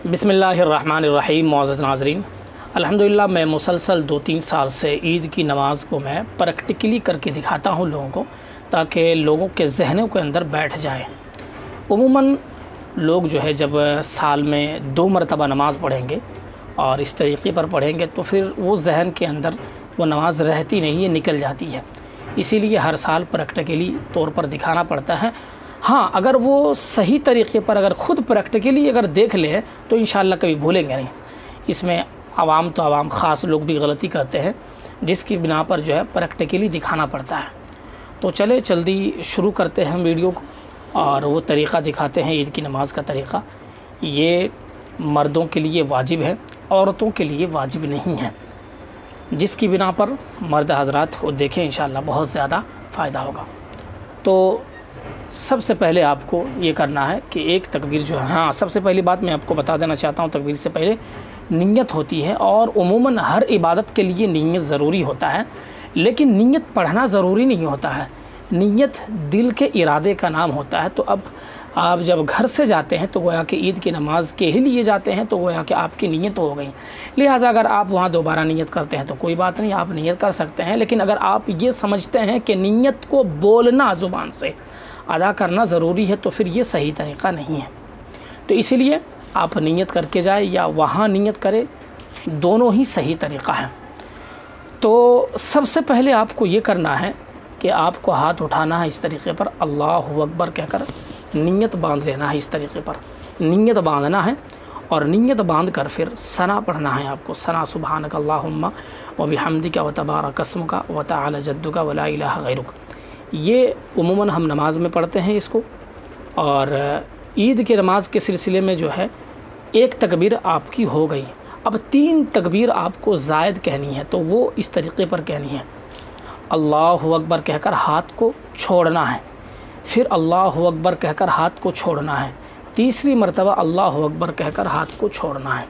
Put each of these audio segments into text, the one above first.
بسم اللہ الرحمن الرحیم۔ معزز ناظرین، الحمدللہ میں مسلسل 2-3 سال سے عید کی نماز کو میں پریکٹیکلی کر کے دکھاتا ہوں لوگوں کو، تاکہ لوگوں کے ذہنوں کے اندر بیٹھ جائے۔ عموماً لوگ جو ہے جب سال میں 2 مرتبہ نماز پڑھیں گے اور اس طریقے پر پڑھیں گے تو پھر وہ ذہن کے اندر وہ نماز رہتی نہیں ہے، نکل جاتی ہے۔ اسی لیے ہر سال پریکٹیکلی طور پر دکھانا پڑتا ہے۔ ہاں، اگر وہ صحیح طریقے پر اگر خود پریکٹیکلی اگر دیکھ لے تو انشاءاللہ کبھی بھولیں گے نہیں۔ اس میں عوام تو عوام، خاص لوگ بھی غلطی کرتے ہیں، جس کی بنا پر جو ہے پریکٹیکلی دکھانا پڑتا ہے۔ تو چلے جلدی شروع کرتے ہیں ہم ویڈیو کو، اور وہ طریقہ دکھاتے ہیں عید کی نماز کا طریقہ۔ یہ مردوں کے لیے واجب ہے، عورتوں کے لیے واجب نہیں ہے، جس کی بنا پر مرد حضرات وہ دیکھیں، انشاءاللہ بہت زیادہ فائدہ ہوگا۔ تو سب سے پہلے آپ کو یہ کرنا ہے کہ ایک تکبیر جو ہے، ہاں سب سے پہلی بات میں آپ کو بتا دینا چاہتا ہوں، تکبیر سے پہلے نیت ہوتی ہے، اور عموماً ہر عبادت کے لیے نیت ضروری ہوتا ہے، لیکن نیت پڑھنا ضروری نہیں ہوتا ہے۔ نیت دل کے ارادے کا نام ہوتا ہے۔ تو اب آپ جب گھر سے جاتے ہیں تو گویا کہ عید کی نماز کے ہی لیے جاتے ہیں، تو گویا کہ آپ کی نیت ہو گئی۔ لہٰذا اگر آپ وہاں دوبارہ نیت کرتے ہیں تو کوئی بات نہیں، آپ نیت کر سکتے ہیں۔ لیکن اگر آپ یہ سمجھتے ہیں کہ نیت کو بولنا، زبان سے ادا کرنا ضروری ہے، تو پھر یہ صحیح طریقہ نہیں ہے۔ تو اسی لیے آپ نیت کر کے جائیں یا وہاں نیت کرے، دونوں ہی صحیح طریقہ ہے۔ تو سب سے پہلے آپ کو یہ کرنا ہے کہ آپ کو ہاتھ اٹھانا ہے اس طریقے پر، اللہ اکبر کہہ کر نیت باندھ لینا ہے۔ اس طریقے پر نیت باندھنا ہے، اور نیت باندھ کر پھر ثنا پڑھنا ہے آپ کو۔ ثنا سبحانک اللہم و بحمدک و تبارک اسمک و تعالی جدک و لا الہ غیرک۔ یہ عموماً ہم نماز میں پڑھتے ہیں اس کو، اور عید کی نماز کے سلسلے میں جو ہے ایک تکبیر آپ کی ہو گئی۔ اب 3 تکبیر آپ کو زائد کہنی ہے، تو وہ اس طریقے پر کہنی ہے۔ اللہ اکبر کہہ کر ہاتھ کو چھوڑنا ہے، پھر اللہ اکبر کہہ کر ہاتھ کو چھوڑنا ہے، تیسری مرتبہ اللہ اکبر کہہ کر ہاتھ کو چھوڑنا ہے۔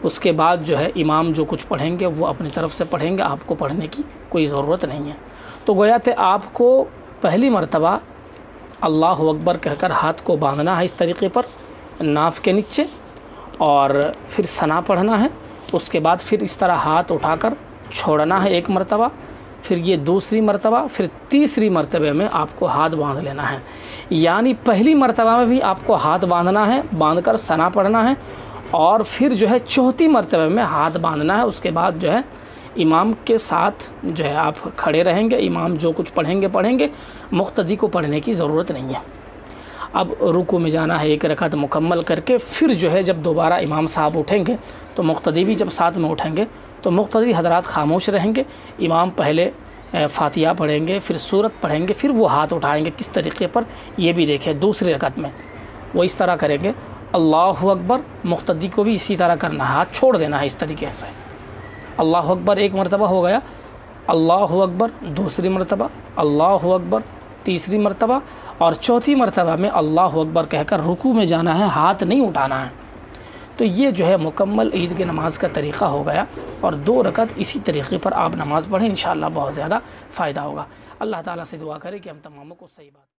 اس کے بعد جو ہے امام جو کچھ پڑھیں گے وہ اپنی طرف سے پڑھیں گے، آپ کو پڑھنے کی کوئی ضرورت نہیں ہے۔ تو گویا کہ آپ کو پہلی مرتبہ اللہ اکبر کہہ کر ہاتھ کو باندھنا ہے اس طریقے پر ناف کے نیچے، اور پھر ثنا پڑھنا ہے۔ اس کے بعد پھر اس طرح ہاتھ اٹھا کر چھوڑنا ہے ایک مرتبہ، پھر یہ دوسری مرتبہ، پھر تیسری مرتبہ میں آپ کو ہاتھ باندھ لینا ہے۔ یعنی پہلی مرتبہ میں بھی آپ کو ہاتھ باندھنا ہے، باندھ کر ثنا پڑھنا ہے، اور پھر جو ہے چوتھی مرتبہ میں ہاتھ باندھنا ہے۔ اس کے بعد جو ہے امام کے ساتھ جو ہے آپ کھڑے رہیں گے، امام جو کچھ پڑھیں گے، مقتدی کو پڑھنے کی ضرورت نہیں ہے۔ اب رکوع میں جانا ہے، 1 رکعت مکمل کر کے پھر جو ہے جب دوبارہ امام صاحب اٹھیں گے تو مقتدی بھی جب ساتھ میں اٹھیں گے تو مقتدی حضرات خاموش رہیں گے۔ امام پہلے فاتحہ پڑھیں گے، پھر سورت پڑھیں گے، پھر وہ ہاتھ اٹھائیں گے کس طریقے پر، یہ بھی دیکھیں دوسری رکعت میں وہ اس طرح کریں گے۔ اللہ اکبر، مقتدی کو بھی اسی طرح کرنا ہے، ہاتھ چھوڑ دینا ہے اس طریقے سے۔ اللہ اکبر ایک مرتبہ ہو گیا، اللہ اکبر دوسری مرتبہ، اللہ اکبر تیسری مرتبہ، اور چوتھی مرتبہ میں اللہ اکبر کہہ کر رکوع میں جانا ہے، ہاتھ نہیں اٹھانا ہے۔ تو یہ جو ہے مکمل عید کی نماز کا طریقہ ہو گیا، اور 2 رکعت اسی طریقے پر آپ نماز پڑھیں، انشاءاللہ بہت زیادہ فائدہ ہوگا۔ اللہ تعالیٰ سے دعا کرے کہ ہم تماموں کو صحیح بات